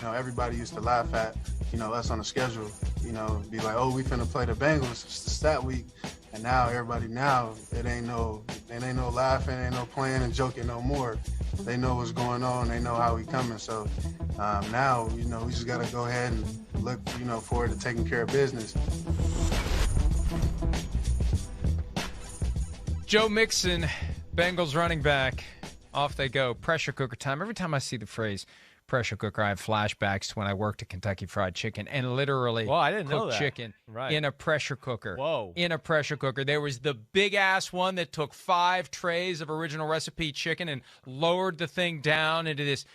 everybody used to laugh at, us on the schedule, be like, oh, we finna play the Bengals, it's the stat week. And now it ain't no laughing, ain't no playing and joking no more. They know what's going on, they know how we coming. So now, we just gotta go ahead and look, forward to taking care of business. Joe Mixon, Bengals running back. Off they go. Pressure cooker time. Every time I see the phrase pressure cooker, I have flashbacks to when I worked at Kentucky Fried Chicken and literally cooked chicken in a pressure cooker. Whoa. In a pressure cooker. There was the big-ass one that took 5 trays of original recipe chicken and lowered the thing down into this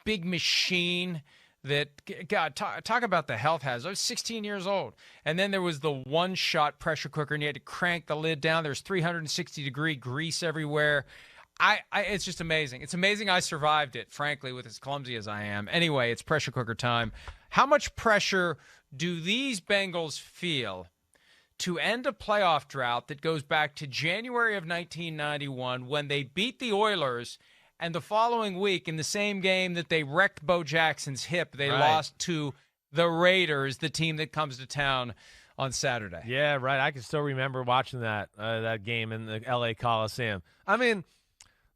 big machine that, God, talk about the health hazard. I was 16 years old. And then there was the one-shot pressure cooker, and you had to crank the lid down. There's 360-degree grease everywhere. It's just amazing. It's amazing I survived it, frankly, with as clumsy as I am. Anyway, it's pressure cooker time. How much pressure do these Bengals feel to end a playoff drought that goes back to January of 1991 when they beat the Oilers, and the following week in the same game that they wrecked Bo Jackson's hip, they lost to the Raiders, the team that comes to town on Saturday? Yeah, right. I can still remember watching that game in the L.A. Coliseum. I mean,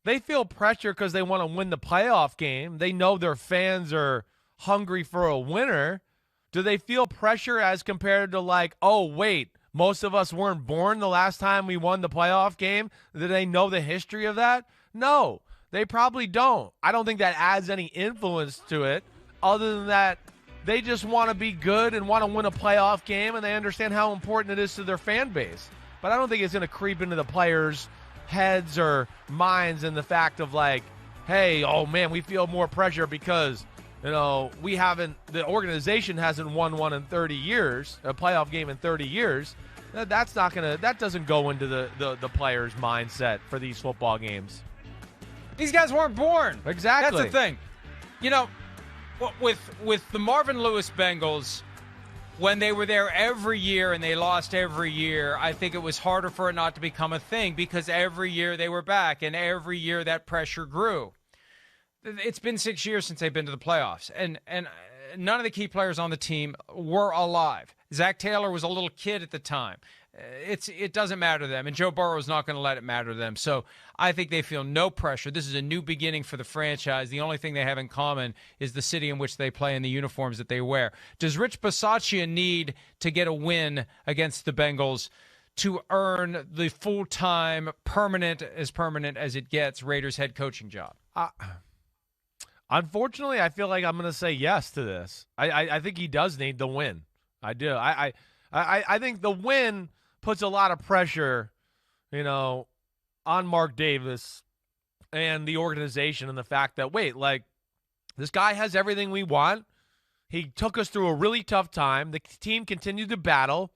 they feel pressure because they want to win the playoff game. They know their fans are hungry for a winner. Do they feel pressure as compared to like, oh, wait, most of us weren't born the last time we won the playoff game? Do they know the history of that? No, they probably don't. I don't think that adds any influence to it other than that they just want to be good and want to win a playoff game, and they understand how important it is to their fan base. But I don't think it's going to creep into the players' heads or minds in the fact of like, hey, oh man, we feel more pressure because, the organization hasn't won one in 30 years, a playoff game in 30 years. That doesn't go into the players' mindset for these football games. These guys weren't born. Exactly. That's the thing. With the Marvin Lewis Bengals, when they were there every year and they lost every year, I think it was harder for it not to become a thing because every year they were back and every year that pressure grew. It's been 6 years since they've been to the playoffs, and none of the key players on the team were alive. Zach Taylor was a little kid at the time. It doesn't matter to them, and Joe Burrow is not going to let it matter to them. So I think they feel no pressure. This is a new beginning for the franchise. The only thing they have in common is the city in which they play and the uniforms that they wear. Does Rich Bisaccia need to get a win against the Bengals to earn the full-time, permanent as it gets, Raiders head coaching job? Unfortunately, I feel like I'm going to say yes to this. I think he does need the win. I do. I think the win puts a lot of pressure, on Mark Davis and the organization and the fact that, this guy has everything we want. He took us through a really tough time. The team continued to battle.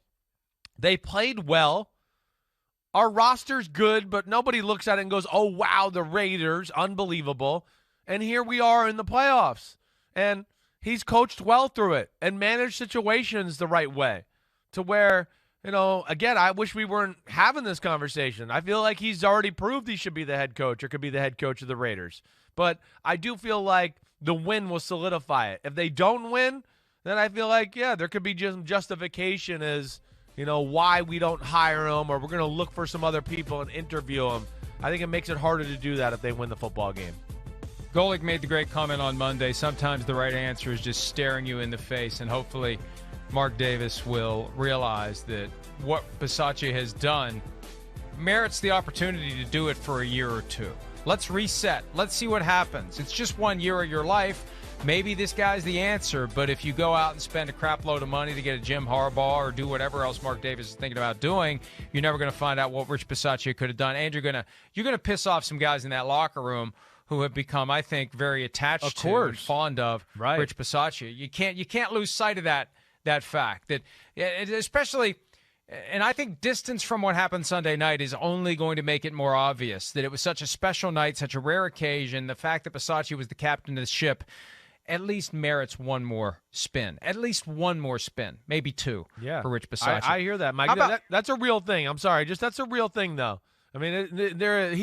They played well. Our roster's good, but nobody looks at it and goes, oh, wow, the Raiders, unbelievable. And here we are in the playoffs. And he's coached well through it and managed situations the right way to where, again, I wish we weren't having this conversation. I feel like he's already proved he should be the head coach or could be the head coach of the Raiders. But I do feel like the win will solidify it. If they don't win, then I feel like, there could be just justification as, why we don't hire him or we're going to look for some other people and interview him. I think it makes it harder to do that if they win the football game. Golick made the great comment on Monday. Sometimes the right answer is just staring you in the face, and hopefully Mark Davis will realize that what Bisaccia has done merits the opportunity to do it for a year or two. Let's reset. Let's see what happens. It's just 1 year of your life. Maybe this guy's the answer, but if you go out and spend a crap load of money to get a Jim Harbaugh or do whatever else Mark Davis is thinking about doing, you're never going to find out what Rich Bisaccia could have done, and you're going to piss off some guys in that locker room who have become, I think, very attached to and fond of Rich Bisaccia. You can't lose sight of that fact. That especially, and I think distance from what happened Sunday night is only going to make it more obvious that it was such a special night, such a rare occasion. The fact that Bisaccia was the captain of the ship at least merits one more spin. At least one more spin, maybe two for Rich Bisaccia. I hear that, Mike. That's a real thing. I'm sorry. That's a real thing, though. I mean,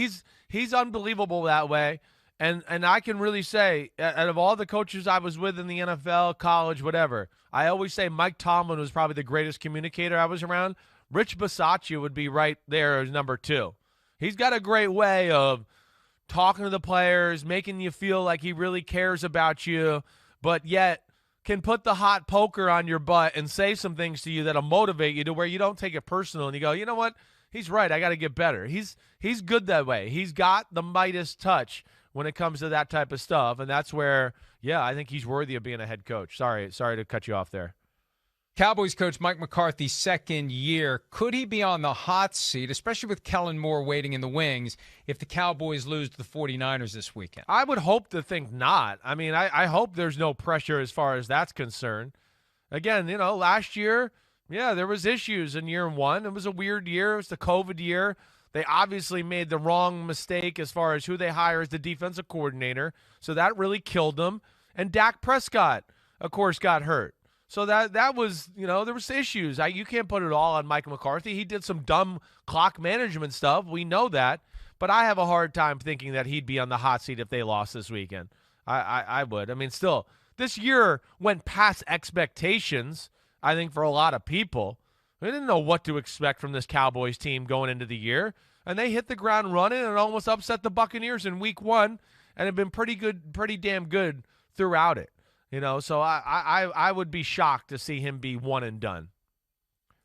he's unbelievable that way. And I can really say, out of all the coaches I was with in the NFL, college, whatever, I always say Mike Tomlin was probably the greatest communicator I was around. Rich Bisaccia would be right there as number 2. He's got a great way of talking to the players, making you feel like he really cares about you, but yet can put the hot poker on your butt and say some things to you that'll motivate you to where you don't take it personal and you go, you know what? He's right. I got to get better. He's good that way. He's got the Midas touch when it comes to that type of stuff, and that's where, yeah, I think he's worthy of being a head coach. Sorry to cut you off there. Cowboys coach Mike McCarthy's second year. Could he be on the hot seat, especially with Kellen Moore waiting in the wings, if the Cowboys lose to the 49ers this weekend? I would hope to think not. I mean, I hope there's no pressure as far as that's concerned. Again, last year, yeah, there was issues in year 1. It was a weird year. It was the COVID year. They obviously made the wrong mistake as far as who they hire as the defensive coordinator, so that really killed them. And Dak Prescott, of course, got hurt. So that was, there was issues. You can't put it all on Mike McCarthy. He did some dumb clock management stuff. We know that. But I have a hard time thinking that he'd be on the hot seat if they lost this weekend. I would. I mean, still, this year went past expectations, I think, for a lot of people. We didn't know what to expect from this Cowboys team going into the year. And they hit the ground running and almost upset the Buccaneers in week 1 and have been pretty damn good throughout it. So I would be shocked to see him be one and done.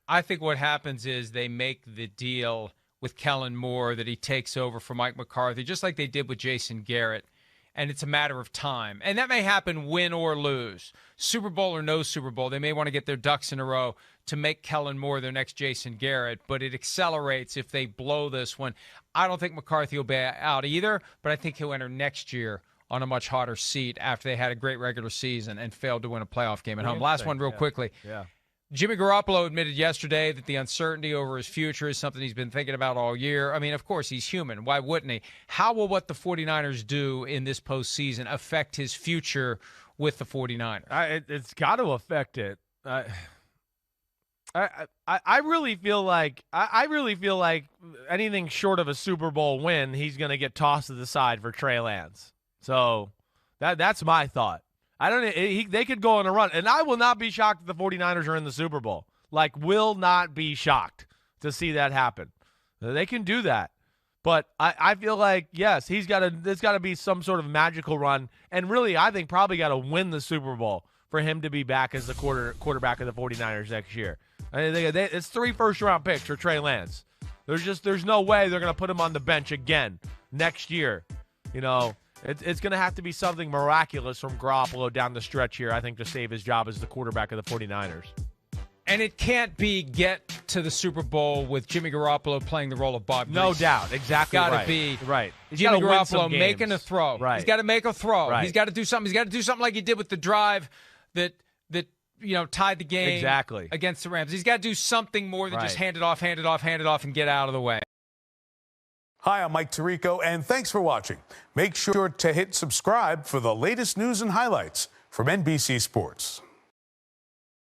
I think what happens is they make the deal with Kellen Moore that he takes over for Mike McCarthy, just like they did with Jason Garrett, and it's a matter of time. And that may happen win or lose, Super Bowl or no Super Bowl. They may want to get their ducks in a row to make Kellen Moore their next Jason Garrett, but it accelerates if they blow this one. I don't think McCarthy will be out either, but I think he'll enter next year on a much hotter seat after they had a great regular season and failed to win a playoff game at home. Last one real quickly. Yeah. Jimmy Garoppolo admitted yesterday that the uncertainty over his future is something he's been thinking about all year. I mean, of course, he's human. Why wouldn't he? How will what the 49ers do in this postseason affect his future with the 49ers? It's got to affect it. I really feel like anything short of a Super Bowl win, he's going to get tossed to the side for Trey Lance. So that's my thought. I don't know. They could go on a run, and I will not be shocked if the 49ers are in the Super Bowl. Will not be shocked to see that happen. They can do that. But I feel like, yes, there's got to be some sort of magical run, and really I think probably got to win the Super Bowl for him to be back as the quarterback of the 49ers next year. It's 3 first-round picks for Trey Lance. There's no way they're going to put him on the bench again next year. It's going to have to be something miraculous from Garoppolo down the stretch here, I think, to save his job as the quarterback of the 49ers. And it can't be get to the Super Bowl with Jimmy Garoppolo playing the role of Bob Grease. No doubt. Exactly right. It's got to be right. Jimmy Garoppolo making a throw. Right. He's got to make a throw. Right. He's got to do something. He's got to do something like he did with the drive that tied the game against the Rams. He's got to do something more than just hand it off, and get out of the way. Hi, I'm Mike Tirico, and thanks for watching. Make sure to hit subscribe for the latest news and highlights from NBC Sports.